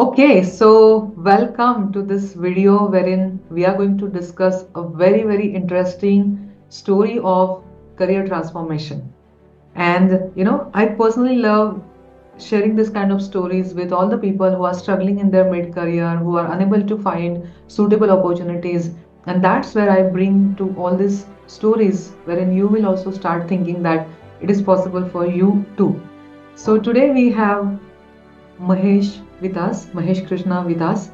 Okay, so welcome to this video wherein we are going to discuss a very interesting story of career transformation. And I personally love sharing this kind of stories with all the people who are struggling in their mid-career, who are unable to find suitable opportunities. And that's where I bring to all these stories wherein you will also start thinking that it is possible for you too. So today we have Mahesh with us, Mahesh Krishna with us.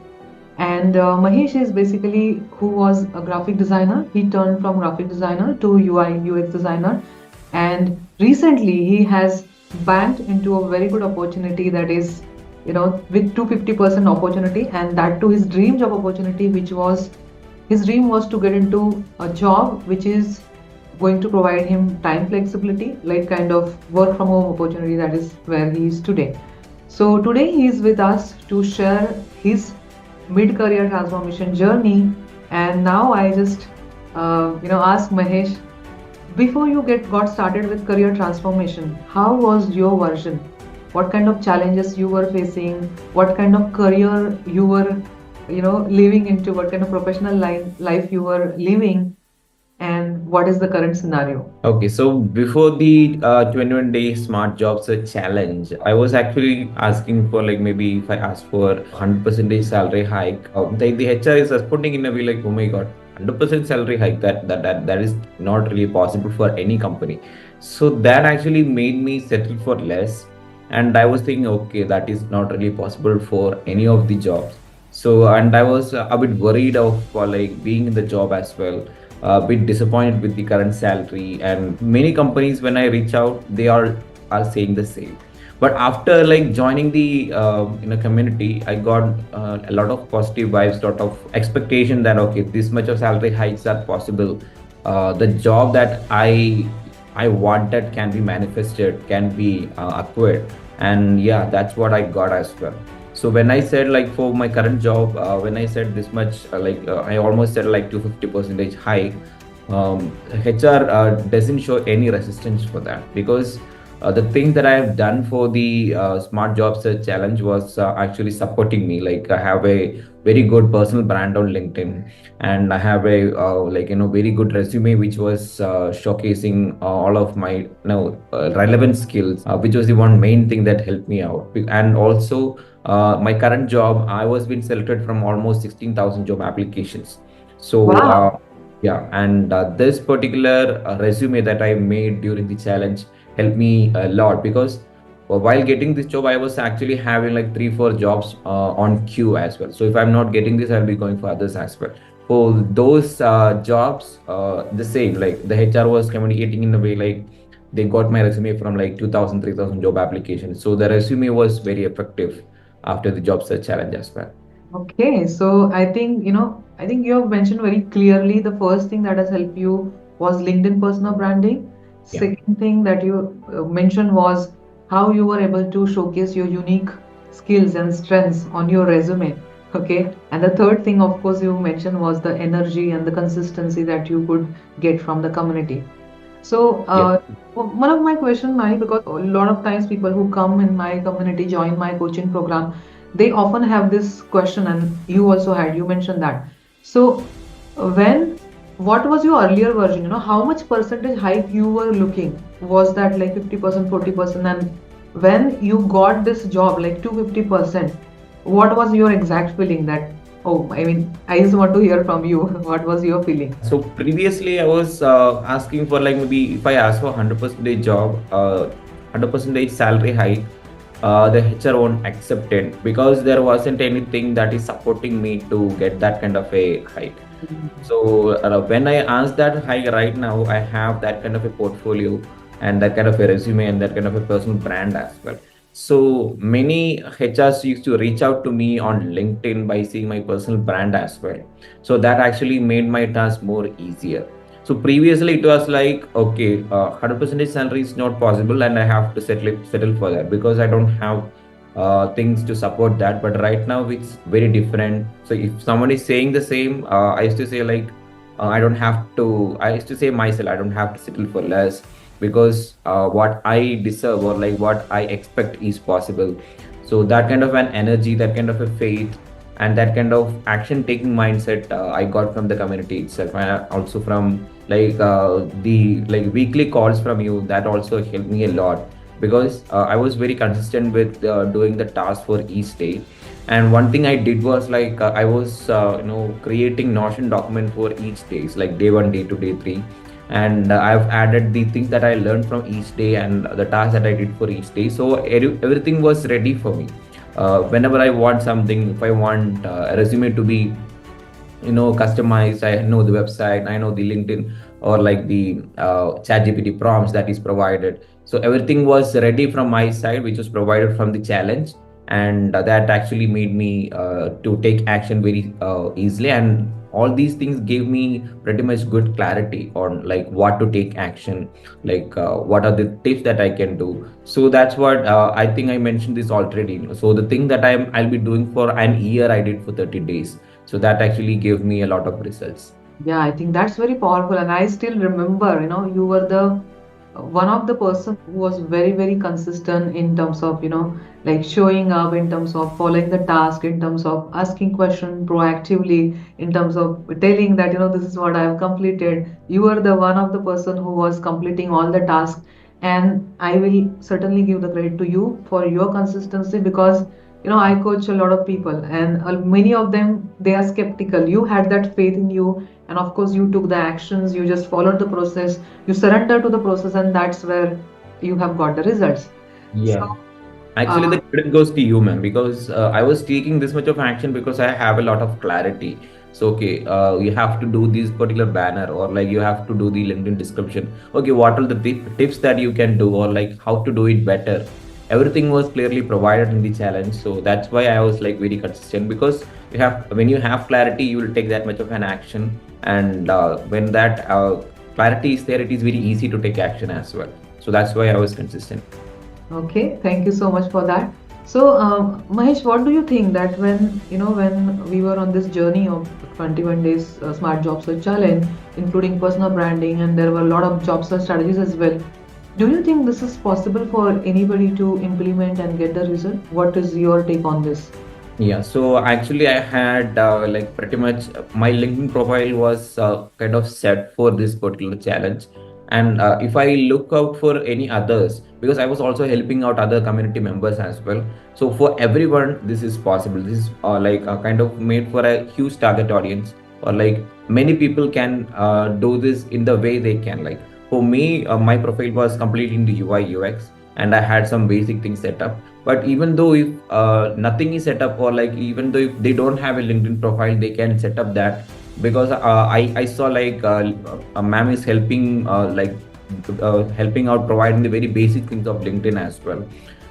And Mahesh is basically who was a graphic designer. He turned from graphic designer to UI UX designer. And recently he has banked into a very good opportunity that is, with 250% opportunity, and that to his dream job opportunity, which was his dream was to get into a job which is going to provide him time flexibility, like kind of work from home opportunity. That is where he is today. So today he is with us to share his mid-career transformation journey. And now I just, ask Mahesh, before you get got started with career transformation, how was your version? What kind of challenges you were facing? What kind of career you were, living into? What kind of professional life you were living? And what is the current scenario? Okay, so before the 21 day smart job search challenge, I was actually asking for like maybe if I ask for 100% salary hike, the HR is responding in a way like, oh my God, 100% salary hike, that is not really possible for any company. So that actually made me settle for less. And I was thinking, okay, that is not really possible for any of the jobs. So, and I was a bit worried of like being in the job as well, a bit disappointed with the current salary, and many companies when I reach out they are saying the same. But after like joining the community, I got a lot of positive vibes, lot of expectation that okay, this much of salary hikes are possible. The job that I wanted can be manifested, can be acquired. And yeah, that's what I got as well. So when I said like for my current job, when I said this much, I almost said like 250% hike. HR doesn't show any resistance for that, because the thing that I have done for the smart job search challenge was actually supporting me. Like I have a very good personal brand on LinkedIn, and I have a very good resume which was showcasing all of my relevant skills, which was the one main thing that helped me out. And also my current job, I was being selected from almost 16,000 job applications. So Wow. yeah, and this particular resume that I made during the challenge helped me a lot, because while getting this job, I was actually having like 3 4 jobs on queue as well. So if I'm not getting this, I'll be going for others as well. For those jobs, the same, like the HR was communicating in a way like they got my resume from like 2,000 3,000 job applications. So the resume was very effective after the job search challenge as well. Okay, so I think you have mentioned very clearly the first thing that has helped you was LinkedIn personal branding. Yeah. Second thing that you mentioned was how you were able to showcase your unique skills and strengths on your resume. Okay, and the third thing, of course, you mentioned was the energy and the consistency that you could get from the community. So, Yeah. one of my questions, Mari, because a lot of times people who come in my community, join my coaching program, they often have this question, and you also had, you mentioned that. So, when, what was your earlier version? How much percentage hike you were looking? Was that like 50%, 40%? And when you got this job, like 250%, what was your exact feeling that, oh, I mean, I just want to hear from you. What was your feeling? So previously, I was asking for like maybe if I ask for 100% job, 100% salary hike, the HR won't accept it, because there wasn't anything that is supporting me to get that kind of a hike. So when I ask that hike right now, I have that kind of a portfolio and that kind of a resume and that kind of a personal brand as well. So many HRs used to reach out to me on LinkedIn by seeing my personal brand as well. So that actually made my task more easier. So previously it was like, okay, 100% salary is not possible and I have to settle for that, because I don't have things to support that. But right now it's very different. So if someone is saying the same, I used to say like, I don't have to, I used to say myself, I don't have to settle for less, because what I deserve or like what I expect is possible. So that kind of an energy, that kind of a faith, and that kind of action taking mindset I got from the community itself, and also from the like weekly calls from you, that also helped me a lot, because I was very consistent with doing the task for each day. And one thing I did was I was creating Notion document for each days, like day 1, day 2, day 3. And I've added the things that I learned from each day and the tasks that I did for each day, so everything was ready for me. Whenever I want something, if I want a resume to be customized, I know the website, I know the LinkedIn, or like the chat GPT prompts that is provided. So everything was ready from my side, which was provided from the challenge. And that actually made me to take action very easily. And all these things gave me pretty much good clarity on like what to take action, what are the tips that I can do. So that's what I think I mentioned this already. So the thing that I'll be doing for an year, I did for 30 days. So that actually gave me a lot of results. Yeah, I think that's very powerful. And I still remember, you were the one of the person who was very, very consistent in terms of, like showing up, in terms of following the task, in terms of asking question proactively, in terms of telling that, this is what I have completed. You were the one of the person who was completing all the tasks. And I will certainly give the credit to you for your consistency because I coach a lot of people, and many of them, they are skeptical. You had that faith in you, and of course you took the actions, you just followed the process, you surrender to the process, and that's where you have got the results. So Yeah. Actually, uh, the credit goes to you, man, because I was taking this much of action because I have a lot of clarity. So, okay, you have to do this particular banner, or like you have to do the LinkedIn description. Okay, what are the tips that you can do, or like how to do it better? Everything was clearly provided in the challenge. So that's why I was like very consistent, because when you have clarity, you will take that much of an action. And when that clarity is there, it is very easy to take action as well. So that's why I was consistent. okay, thank you so much for that. So Mahesh, what do you think that when we were on this journey of 21 days smart job search challenge, including personal branding, and there were a lot of job search strategies as well, do you think this is possible for anybody to implement and get the result? What is your take on this? Yeah, so actually, I had pretty much my LinkedIn profile was kind of set for this particular challenge. And if I look out for any others, because I was also helping out other community members as well. So for everyone, this is possible. This is kind of made for a huge target audience, or like many people can do this in the way they can. Like for me, my profile was completely in the UI UX, and I had some basic things set up. But even though if nothing is set up, or like even though if they don't have a LinkedIn profile, they can set up that, because I saw a ma'am is helping helping out, providing the very basic things of LinkedIn as well.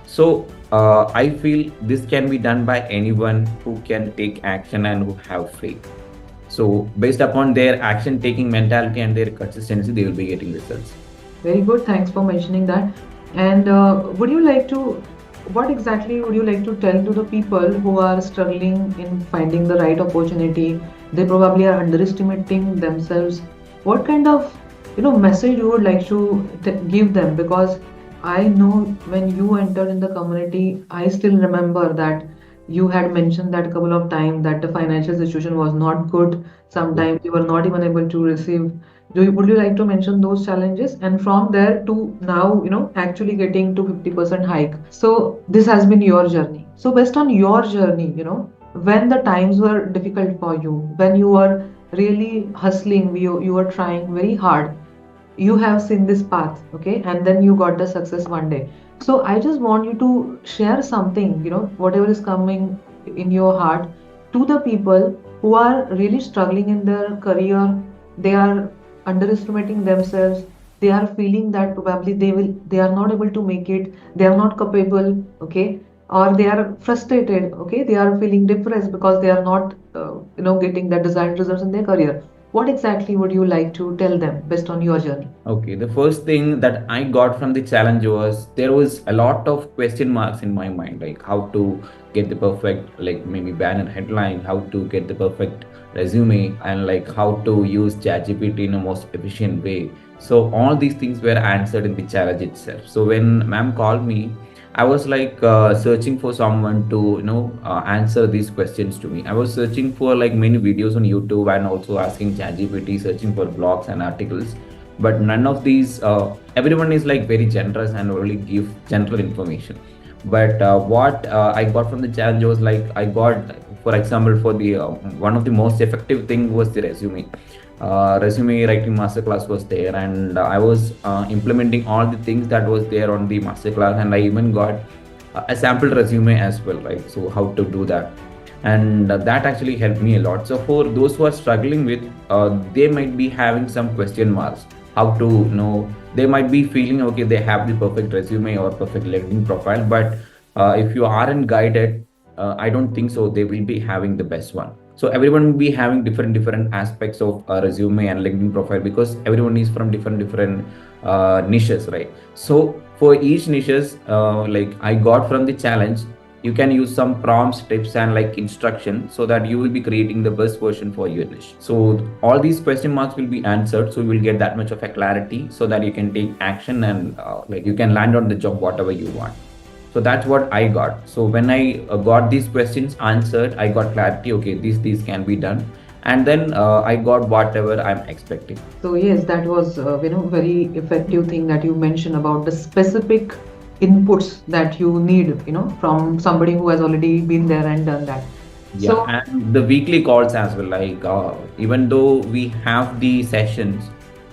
So I feel this can be done by anyone who can take action and who have faith. So based upon their action taking mentality and their consistency, they will be getting results. Very good. Thanks for mentioning that. And what exactly would you like to tell to the people who are struggling in finding the right opportunity? They probably are underestimating themselves. What kind of, message you would like to give them? Because I know when you entered in the community, I still remember that you had mentioned that a couple of times that the financial situation was not good. Sometimes you were not even able to receive. Would you like to mention those challenges, and from there to now, actually getting to 50% hike? So this has been your journey. So based on your journey, when the times were difficult for you, when you were really hustling, you were trying very hard, you have seen this path, okay, and then you got the success one day. So I just want you to share something, whatever is coming in your heart, to the people who are really struggling in their career. They are underestimating themselves. They are feeling that probably they are not able to make it, they are not capable, okay, or they are frustrated, okay, they are feeling depressed because they are not getting the desired results in their career. What exactly would you like to tell them based on your journey? Okay, the first thing that I got from the challenge was there was a lot of question marks in my mind, like how to get the perfect, like maybe banner headline, how to get the perfect resume, and like how to use ChatGPT in a most efficient way. So all these things were answered in the challenge itself. So when ma'am called me, I was like searching for someone to answer these questions to me. I was searching for like many videos on YouTube and also asking ChatGPT, searching for blogs and articles, but none of these. Everyone is like very generous and only give general information. But what I got from the challenge was like I got, for example, for the one of the most effective thing was the resume. Resume writing masterclass was there, and I was implementing all the things that was there on the masterclass, and I even got a sample resume as well, right? So how to do that, and that actually helped me a lot. So for those who are struggling with, they might be having some question marks. How to they might be feeling okay, they have the perfect resume or perfect LinkedIn profile, but if you aren't guided, I don't think so. They will be having the best one. So everyone will be having different aspects of resume and LinkedIn profile, because everyone is from different niches, right? So for each niches, like I got from the challenge, you can use some prompts, tips, and like instruction, so that you will be creating the best version for your niche. So all these question marks will be answered, so you will get that much of a clarity, so that you can take action and like you can land on the job whatever you want. So that's what I got. So when I got these questions answered, I got clarity. Okay, these can be done, and then I got whatever I'm expecting. So yes, that was very effective thing that you mentioned about the specific inputs that you need, from somebody who has already been there and done that. Yeah, So and the weekly calls as well. Like even though we have the sessions,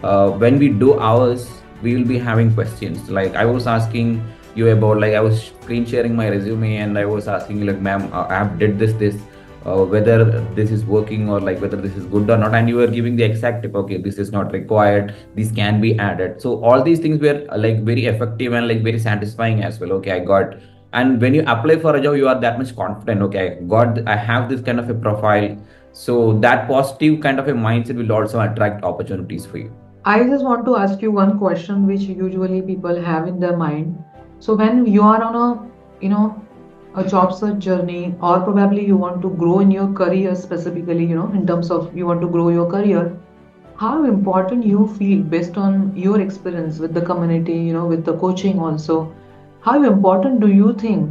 when we do ours, we will be having questions. Like I was asking you about, like I was screen sharing my resume, and I was asking you like, ma'am, I did this, whether this is working or like whether this is good or not, and you were giving the exact tip. Okay, this is not required. This can be added. So all these things were like very effective and like very satisfying as well. Okay, I got, and when you apply for a job, you are that much confident. Okay, god, I have this kind of a profile. So that positive kind of a mindset will also attract opportunities for you. I just want to ask you one question which usually people have in their mind. So when you are on a job search journey, or probably you want to grow in your career specifically, in terms of you want to grow your career, how important you feel based on your experience with the community, with the coaching also, how important do you think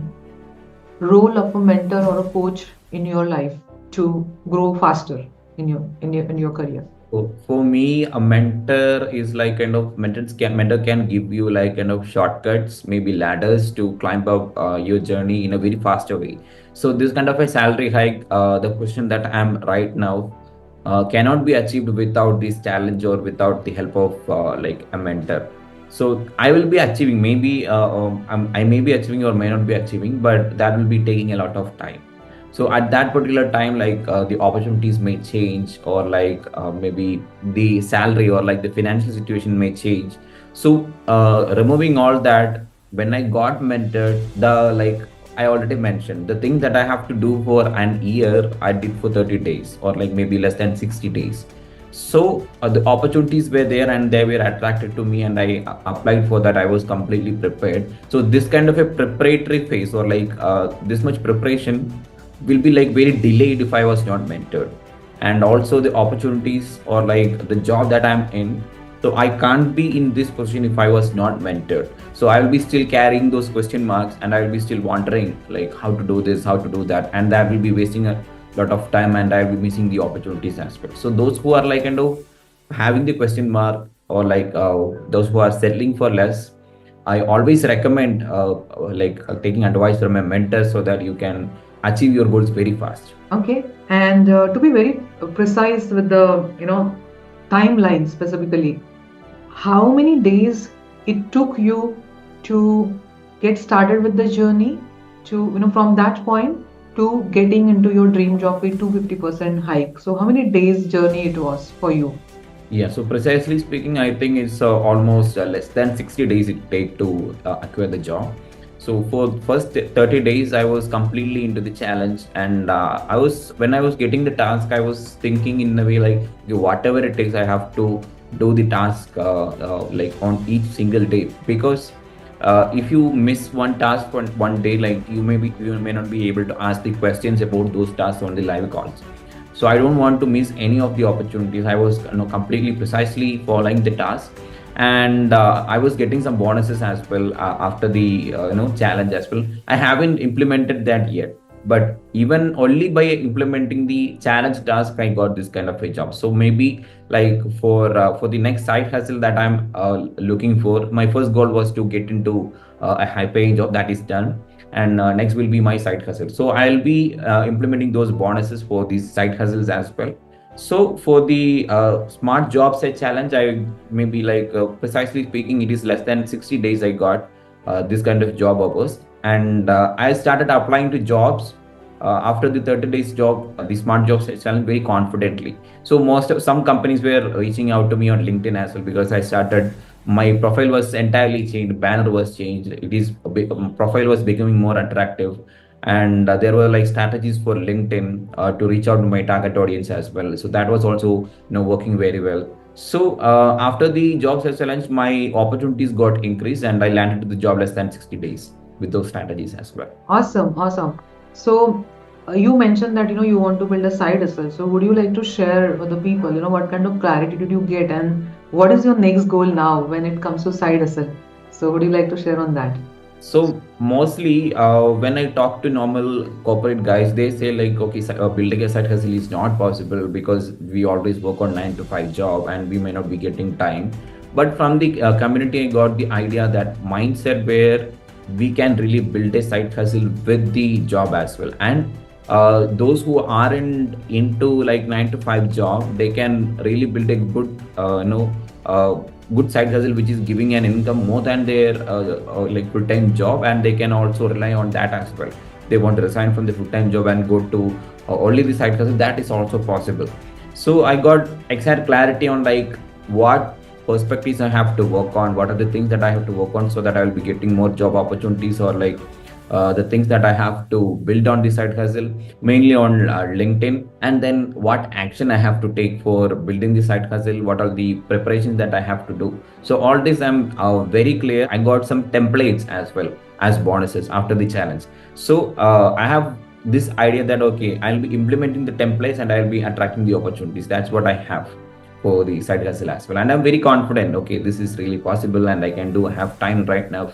role of a mentor or a coach in your life to grow faster in your career? So for me, a mentor is like kind of mentor can give you like kind of shortcuts, maybe ladders to climb up your journey in a very faster way. So this kind of a salary hike, the position that I'm right now, cannot be achieved without this challenge or without the help of like a mentor. So I will be achieving, maybe I may be achieving or may not be achieving, but that will be taking a lot of time. So at that particular time, like the opportunities may change, or like maybe the salary or like the financial situation may change. So removing all that, when I got mentored, the like I already mentioned, the thing that I have to do for an year, I did for 30 days or like maybe less than 60 days. So the opportunities were there and they were attracted to me, and I applied for that. I was completely prepared. So this kind of a preparatory phase, or like this much preparation, will be like very delayed if I was not mentored. And also the opportunities or like the job that I'm in, so I can't be in this position if I was not mentored. So I will be still carrying those question marks, and I will be still wondering like how to do this, how to do that, and that will be wasting a lot of time, and I will be missing the opportunities as well. So those who are like having the question mark, or like those who are settling for less, I always recommend like taking advice from a mentor, so that you can achieve your goals very fast. Okay, and to be very precise with the timeline specifically, how many days it took you to get started with the journey, to from that point to getting into your dream job with 250% hike? So how many days journey it was for you? Yeah, so precisely speaking, I think it's almost less than 60 days it take to acquire the job. So for first 30 days, I was completely into the challenge, and when I was getting the task, I was thinking in a way like, okay, whatever it takes, I have to do the task like on each single day, because if you miss one task for one day, like you may not be able to ask the questions about those tasks on the live calls. So I don't want to miss any of the opportunities. I was completely precisely following the task, and I was getting some bonuses as well after the challenge as well. I haven't implemented that yet, but even only by implementing the challenge task, I got this kind of a job. So maybe like for the next side hustle that I'm looking for, my first goal was to get into a high paying job. That is done, and next will be my side hustle. So I'll be implementing those bonuses for these side hustles as well. So for the smart job set challenge, I maybe like precisely speaking, it is less than 60 days I got this kind of job offers, and I started applying to jobs after the 30 days job, the smart job set challenge very confidently. So most of some companies were reaching out to me on LinkedIn as well, because I started, my profile was entirely changed, banner was changed, it is profile was becoming more attractive, and there were like strategies for LinkedIn to reach out to my target audience as well. So that was also working very well. So after the job search challenge, my opportunities got increased, and I landed the job less than 60 days with those strategies as well. Awesome, awesome. So you mentioned that you want to build a side hustle. So would you like to share with the people, what kind of clarity did you get, and what is your next goal now when it comes to side hustle? So would you like to share on that? So mostly, when I talk to normal corporate guys, they say like, okay, building a side hustle is not possible because we always work on 9 to 5 job and we may not be getting time. But from the community, I got the idea that mindset where we can really build a side hustle with the job as well. And those who aren't into like 9 to 5 job, they can really build a good, uh, good side hustle which is giving an income more than their like full-time job, and they can also rely on that as well. They want to resign from the full-time job and go to only the side hustle, that is also possible. So I got exact clarity on like what perspectives I have to work on, what are the things that I have to work on so that I will be getting more job opportunities, or like the things that I have to build on the side hustle, mainly on LinkedIn, and then what action I have to take for building the side hustle, what are the preparations that I have to do. So all this I'm very clear. I got some templates as well as bonuses after the challenge. So I have this idea that okay, I'll be implementing the templates and I'll be attracting the opportunities. That's what I have for the side hustle as well, and I'm very confident. Okay, this is really possible, and I can do. I have time right now.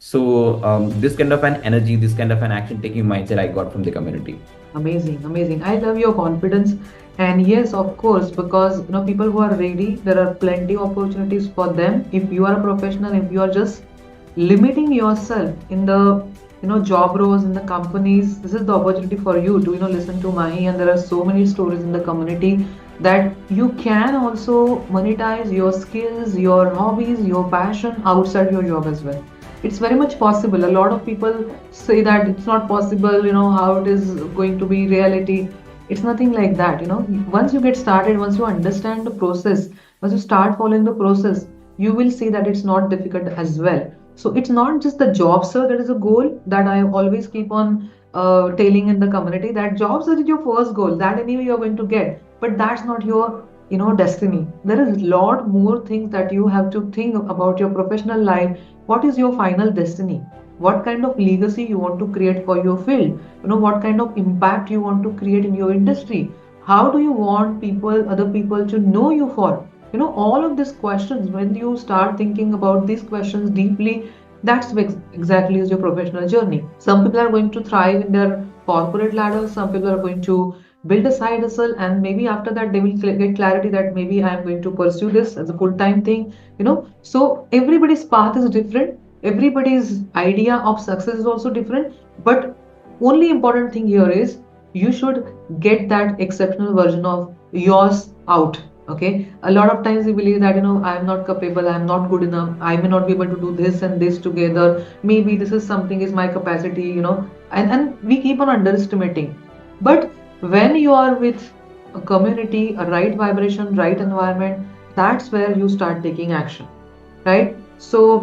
So this kind of an energy, this kind of an action taking mindset I got from the community. Amazing, amazing. I love your confidence. And yes, of course, because people who are ready, there are plenty of opportunities for them. If you are a professional, if you are just limiting yourself in the job roles in the companies, this is the opportunity for you to listen to Mahi. And there are so many stories in the community that you can also monetize your skills, your hobbies, your passion outside your job as well. It's very much possible. A lot of people say that it's not possible, how it is going to be reality. It's nothing like that. Once you get started, once you understand the process, once you start following the process, you will see that it's not difficult as well. So it's not just the job search that is a goal that I always keep on telling in the community, that job search is your first goal, that anyway you're going to get, but that's not your destiny. There is a lot more things that you have to think about your professional life. What is your final destiny? What kind of legacy you want to create for your field? What kind of impact you want to create in your industry? How do you want other people to know you for? All of these questions, when you start thinking about these questions deeply, that's exactly is your professional journey. Some people are going to thrive in their corporate ladder, some people are going to build a side hustle, and maybe after that they will get clarity that maybe I am going to pursue this as a full-time thing. So everybody's path is different, everybody's idea of success is also different, but only important thing here is you should get that exceptional version of yours out. Okay, a lot of times we believe that I am not capable, I am not good enough, I may not be able to do this and this together, maybe this is something is my capacity, and we keep on underestimating. But when you are with a community, a right vibration, right environment, that's where you start taking action, right? So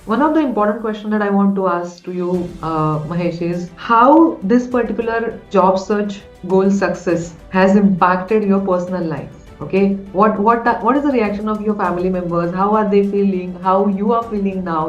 one of the important question that I want to ask to you, Mahesh, is how this particular job search goal success has impacted your personal life. Okay, what is the reaction of your family members? How are they feeling? How you are feeling now?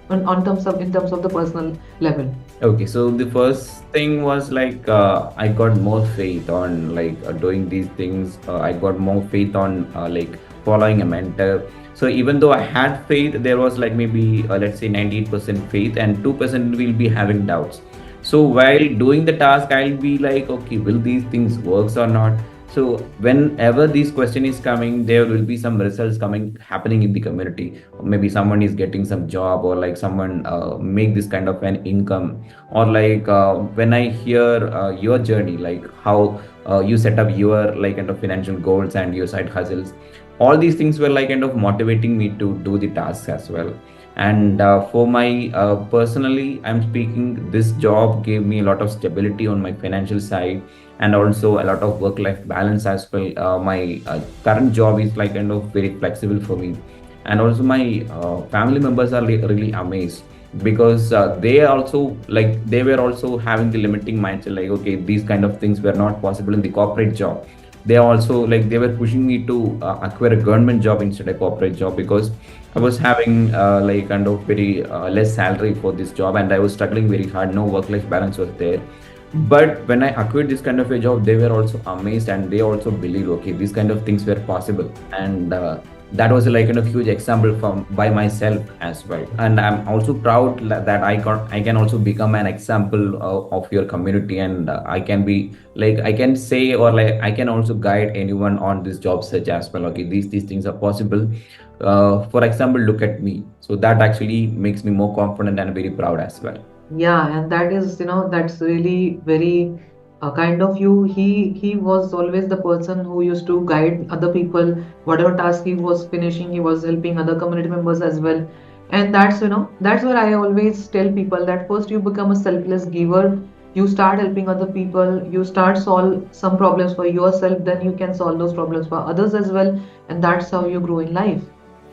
On terms of in terms of the personal level. Okay, so the first thing was like I got more faith on like doing these things. I got more faith on like following a mentor. So even though I had faith, there was like maybe let's say 98% faith and 2% will be having doubts. So while doing the task, I'll be like, okay, will these things works or not? So whenever this question is coming, there will be some results coming happening in the community. Maybe someone is getting some job, or like someone make this kind of an income, or like when I hear your journey, like how you set up your like kind of financial goals and your side hustles, all these things were like kind of motivating me to do the tasks as well. And for my personally, I'm speaking, this job gave me a lot of stability on my financial side, and also a lot of work life balance as well. My current job is like kind of very flexible for me, and also my family members are really amazed, because they also like they were also having the limiting mindset, like okay, these kind of things were not possible in the corporate job. They also like they were pushing me to acquire a government job instead of corporate job, because I was having like kind of very less salary for this job, and I was struggling very hard. No work life balance was there. But when I acquired this kind of a job, they were also amazed, and they also believed, okay, these kind of things were possible. And that was like kind of huge example from by myself as well. And I'm also proud that I can also become an example of your community, and I can be like I can say, or like I can also guide anyone on this job search as well. Okay, these things are possible. For example, look at me. So that actually makes me more confident and very proud as well. Yeah, and that is, that's really very kind of you. He was always the person who used to guide other people. Whatever task he was finishing, he was helping other community members as well. And that's what I always tell people, that first you become a selfless giver. You start helping other people. You start solve some problems for yourself. Then you can solve those problems for others as well. And that's how you grow in life,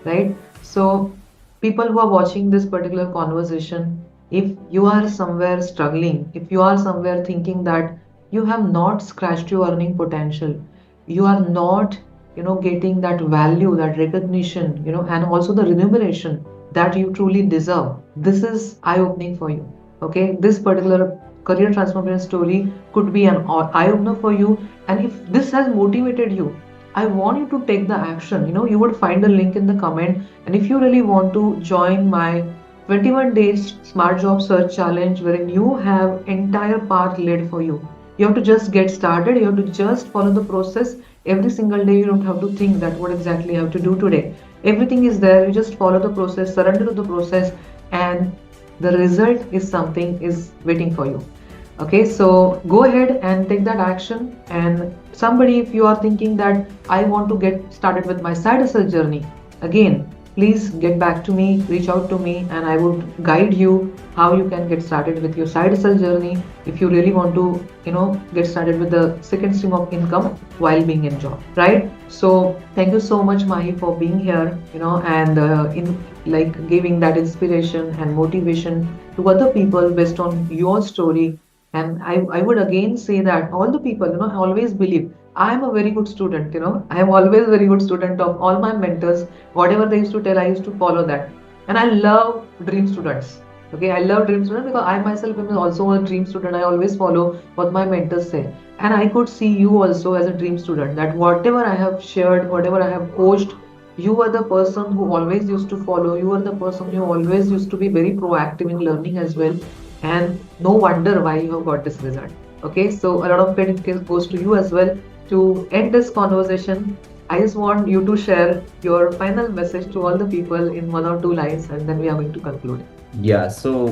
right? So people who are watching this particular conversation, if you are somewhere struggling, if you are somewhere thinking that you have not scratched your earning potential, you are not, getting that value, that recognition, and also the remuneration that you truly deserve, this is eye opening for you. Okay, this particular career transformation story could be an eye opener for you. And if this has motivated you, I want you to take the action. You would find a link in the comment. And if you really want to join my 21 days smart job search challenge, wherein you have entire path laid for you, you have to just get started. You have to just follow the process every single day. You don't have to think that what exactly you have to do today. Everything is there. You just follow the process, surrender to the process, and the result is something is waiting for you. Okay, so go ahead and take that action. And somebody, if you are thinking that I want to get started with my side hustle journey, again, please get back to me, reach out to me, and I would guide you how you can get started with your side hustle journey if you really want to, get started with the second stream of income while being in job, right? So thank you so much, Mahi, for being here, and in like giving that inspiration and motivation to other people based on your story. And I would again say that all the people, always believe I am a very good student, I am always very good student of all my mentors. Whatever they used to tell, I used to follow that. And I love dream students. Okay, I love dream students because I myself am also a dream student. I always follow what my mentors say. And I could see you also as a dream student, that whatever I have shared, whatever I have coached, you are the person who always used to follow. You are the person who always used to be very proactive in learning as well. And no wonder why you have got this result. Okay, so a lot of credit goes to you as well. To end this conversation, I just want you to share your final message to all the people in one or two lines, and then we are going to conclude. Yeah, so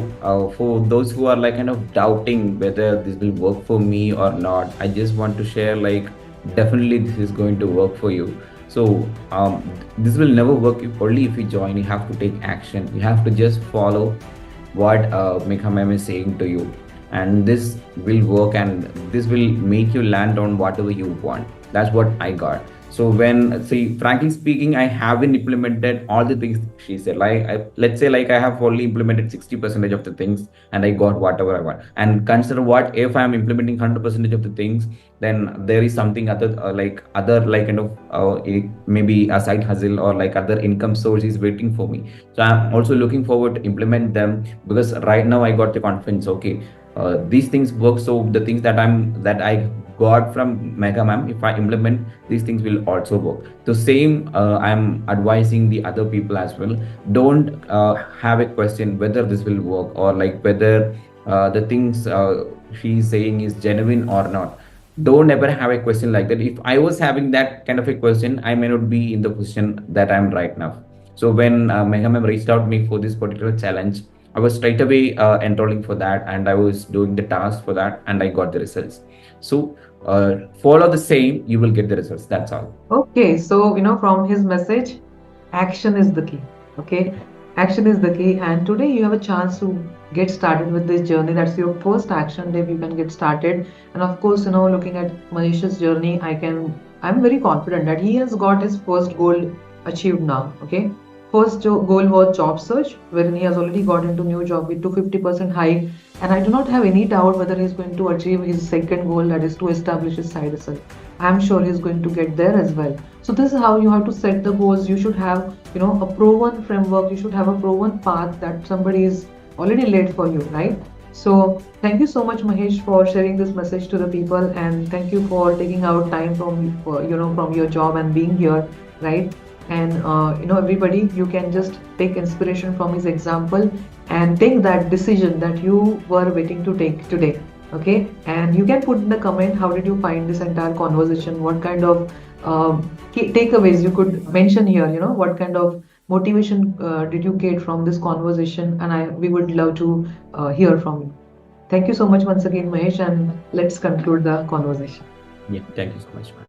for those who are like kind of doubting whether this will work for me or not, I just want to share like definitely this is going to work for you. So this will never work if only if you join. You have to take action. You have to just follow what Mikhamem is saying to you, and this will work, and this will make you land on whatever you want. That's what I got. So when see, frankly speaking, I haven't implemented all the things she said. Like let's say like I have only implemented 60% of the things, and I got whatever I want. And consider what if I'm implementing 100% of the things, then there is something other, like other, like kind of maybe a side hustle or like other income source is waiting for me. So I'm also looking forward to implement them, because right now I got the confidence. Okay, these things work, so the things that I got from Mega Ma'am, if I implement, these things will also work. So same, I'm advising the other people as well. Don't have a question whether this will work, or like whether the things she's saying is genuine or not. Don't ever have a question like that. If I was having that kind of a question, I may not be in the position that I'm right now. So when Mega Ma'am reached out to me for this particular challenge, I was straight away enrolling for that, and I was doing the task for that, and I got the results. So follow the same, you will get the results. That's all. Okay, so from his message, action is the key. Okay, action is the key, and today you have a chance to get started with this journey. That's your first action that you can get started. And of course, looking at Manish's journey, I'm very confident that he has got his first goal achieved now. Okay, first goal was job search, wherein he has already got into new job with 250% hike, and I do not have any doubt whether he's going to achieve his second goal, that is to establish his side hustle. I'm sure he's going to get there as well. So this is how you have to set the goals. You should have, a proven framework. You should have a proven path that somebody is already laid for you, right? So thank you so much, Mahesh, for sharing this message to the people, and thank you for taking out time from your job and being here, right? And everybody, you can just take inspiration from his example and take that decision that you were waiting to take today. Okay, and you can put in the comment how did you find this entire conversation, what kind of takeaways you could mention here, what kind of motivation did you get from this conversation, and I we would love to hear from you. Thank you so much once again, Mahesh, and let's conclude the conversation. Yeah, thank you so much, man.